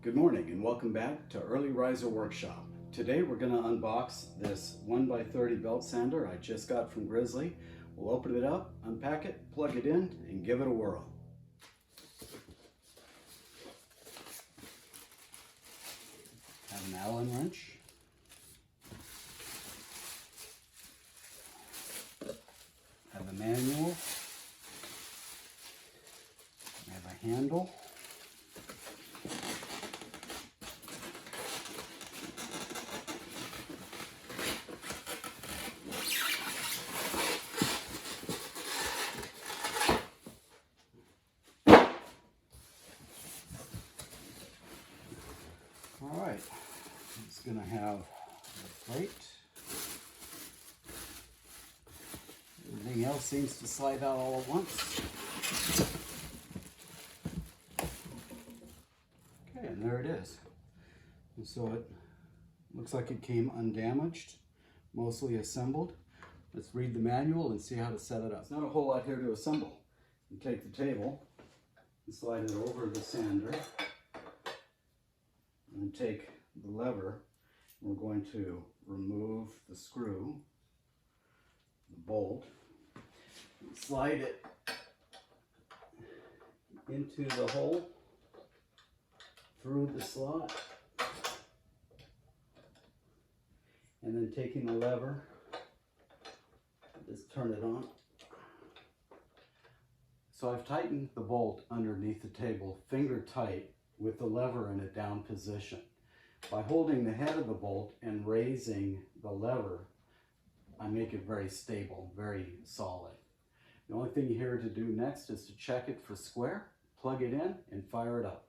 Good morning and welcome back to Early Riser Workshop. Today we're going to unbox this 1x30 belt sander I just got from Grizzly. We'll open it up, unpack it, plug it in, and give it a whirl. Have an Allen wrench. Have a manual. I have a handle. All right, it's going to have a plate. Everything else seems to slide out all at once. Okay, and there it is. And so it looks like it came undamaged, mostly assembled. Let's read the manual and see how to set it up. There's not a whole lot here to assemble. You take the table and slide it over the sander. And take the lever. We're going to remove the screw, the bolt, slide it into the hole through the slot, and then taking the lever, just turn it on. So I've tightened the bolt underneath the table finger tight with the lever in a down position. By holding the head of the bolt and raising the lever, I make it very stable, very solid. The only thing here to do next is to check it for square, plug it in, and fire it up.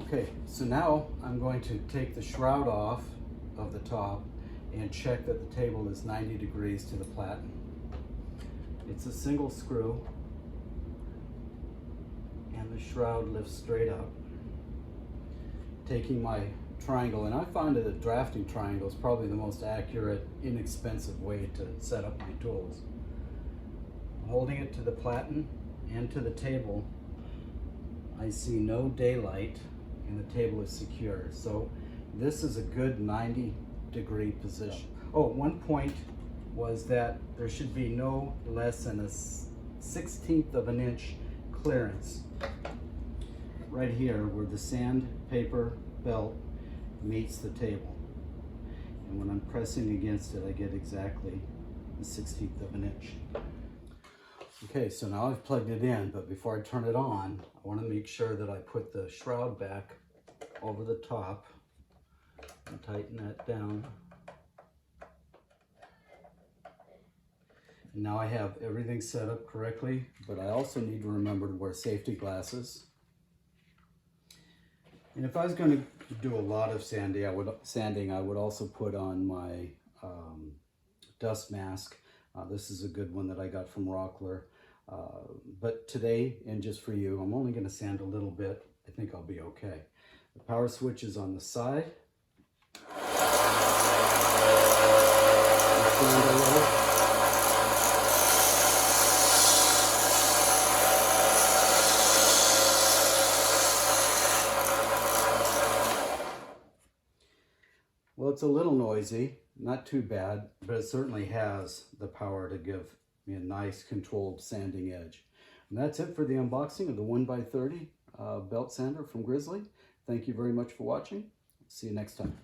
Okay, so now I'm going to take the shroud off of the top and check that the table is 90 degrees to the platen. It's a single screw, and the shroud lifts straight up. Taking my triangle, and I find that a drafting triangle is probably the most accurate, inexpensive way to set up my tools. Holding it to the platen and to the table, I see no daylight and the table is secure. So this is a good 90 degree position. Oh, one point was that there should be no less than a 1/16 of an inch clearance right here where the sandpaper belt meets the table. And when I'm pressing against it, I get exactly the 1/16 of an inch. Okay, so now I've plugged it in, but before I turn it on, I want to make sure that I put the shroud back over the top and tighten that down. And now I have everything set up correctly, but I also need to remember to wear safety glasses. And if I was going to do a lot of sanding, I would also put on my dust mask. This is a good one that I got from Rockler. But today, and just for you, I'm only going to sand a little bit. I think I'll be okay. The power switch is on the side. Well, it's a little noisy, not too bad, but it certainly has the power to give me a nice controlled sanding edge. And that's it for the unboxing of the 1x30 belt sander from Grizzly. Thank you very much for watching. See you next time.